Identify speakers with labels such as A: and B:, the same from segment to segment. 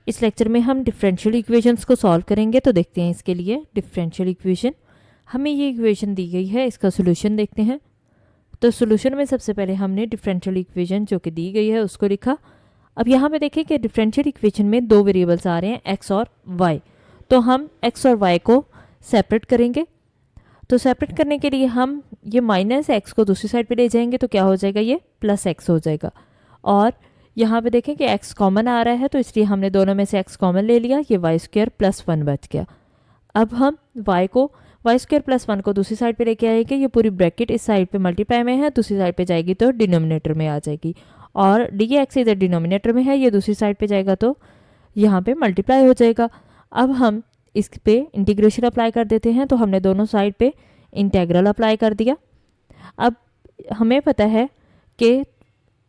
A: इस लेक्चर में हम डिफरेंशियल इक्वेशंस को सॉल्व करेंगे। तो देखते हैं इसके लिए डिफरेंशियल इक्वेशन। हमें ये इक्वेशन दी गई है, इसका सोल्यूशन देखते हैं। तो सोल्यूशन में सबसे पहले हमने डिफरेंशियल इक्वेशन जो कि दी गई है उसको लिखा। अब यहाँ पे देखें कि डिफरेंशियल इक्वेशन में दो वेरिएबल्स आ रहे हैं, एक्स और वाई। तो हम एक्स और वाई को सेपरेट करेंगे। तो सेपरेट करने के लिए हम ये माइनस एक्स को दूसरी साइड पे ले जाएंगे तो क्या हो जाएगा, ये प्लस एक्स हो जाएगा। और यहाँ पे देखें कि x कॉमन आ रहा है तो इसलिए हमने दोनों में से x कॉमन ले लिया, ये वाई स्क्वायर प्लस 1 बच गया। अब हम वाई स्क्वायर प्लस 1 को दूसरी साइड पे लेके आएंगे। ये पूरी ब्रैकेट इस साइड पे मल्टीप्लाई में है, दूसरी साइड पे जाएगी तो डिनोमिनेटर में आ जाएगी। और डी एक्स इधर डिनोमिनेटर में है, ये दूसरी साइड पे जाएगा तो यहाँ पे मल्टीप्लाई हो जाएगा। अब हम इस पे इंटीग्रेशन अप्लाई कर देते हैं। तो हमने दोनों साइड पे इंटेग्रल अप्लाई कर दिया। अब हमें पता है कि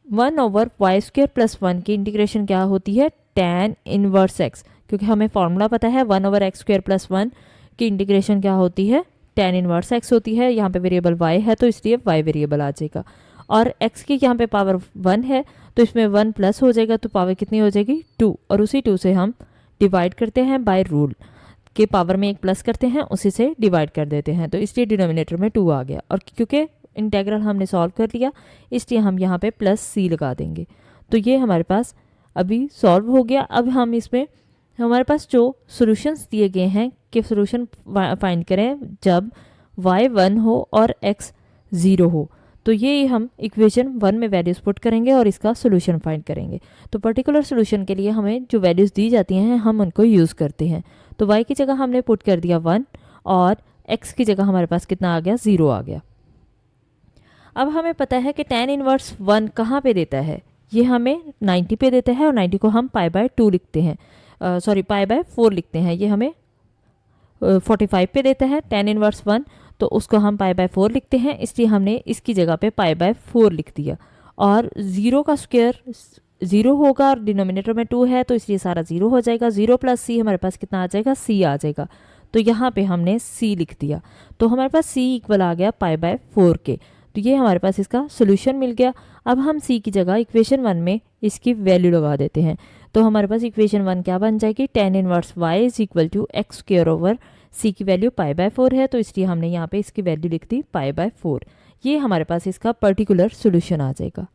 A: 1/y² + 1 की इंटीग्रेशन क्या होती है, tan इनवर्स x, क्योंकि हमें फॉर्मूला पता है 1/x² + 1 की इंटीग्रेशन क्या होती है, tan इनवर्स x होती है। यहाँ पे वेरिएबल y है तो इसलिए y वेरिएबल आ जाएगा। और x की यहाँ पे पावर 1 है तो इसमें 1 प्लस हो जाएगा तो पावर कितनी हो जाएगी, 2। और उसी 2 से हम डिवाइड करते हैं बाय रूल के, पावर में एक प्लस करते हैं उसी से डिवाइड कर देते हैं। तो इसलिए डिनोमिनेटर में 2 आ गया। और क्योंकि इंटेग्रल हमने सॉल्व कर लिया इसलिए हम यहाँ पे प्लस c लगा देंगे। तो ये हमारे पास अभी सॉल्व हो गया। अब हम इसमें हमारे पास जो सॉल्यूशंस दिए गए हैं कि सॉल्यूशन फाइंड करें जब y 1 हो और x 0 हो। तो ये हम इक्वेशन 1 में वैल्यूज़ पुट करेंगे और इसका सॉल्यूशन फाइंड करेंगे। तो पर्टिकुलर सॉल्यूशन के लिए हमें जो वैल्यूज़ दी जाती हैं हम उनको यूज़ करते हैं। तो y की जगह हमने पुट कर दिया 1 और x की जगह हमारे पास कितना आ गया, 0 आ गया। अब हमें पता है कि tan इनवर्स 1 कहाँ पे देता है, ये हमें 90 पे देता है और 90 को हम π/2 लिखते हैं, π/4 लिखते हैं। ये हमें 45 पे देता है tan इनवर्स 1, तो उसको हम π/4 लिखते हैं, इसलिए हमने इसकी जगह पे π/4 लिख दिया। और 0 का स्क्वायर 0 होगा और डिनोमिनेटर में 2 है तो इसलिए सारा 0 हो जाएगा। 0 + c हमारे पास कितना आ जाएगा, c आ जाएगा। तो यहाँ पे हमने c लिख दिया तो हमारे पास c इक्वल आ गया π/4 के। तो ये हमारे पास इसका सोल्यूशन मिल गया। अब हम c की जगह इक्वेशन 1 में इसकी वैल्यू लगा देते हैं। तो हमारे पास इक्वेशन 1 क्या बन जाएगी, tan inverse y = x² c की वैल्यू π/4 है तो इसलिए हमने यहाँ पे इसकी वैल्यू लिख दी π/4। ये हमारे पास इसका पर्टिकुलर सोल्यूशन आ जाएगा।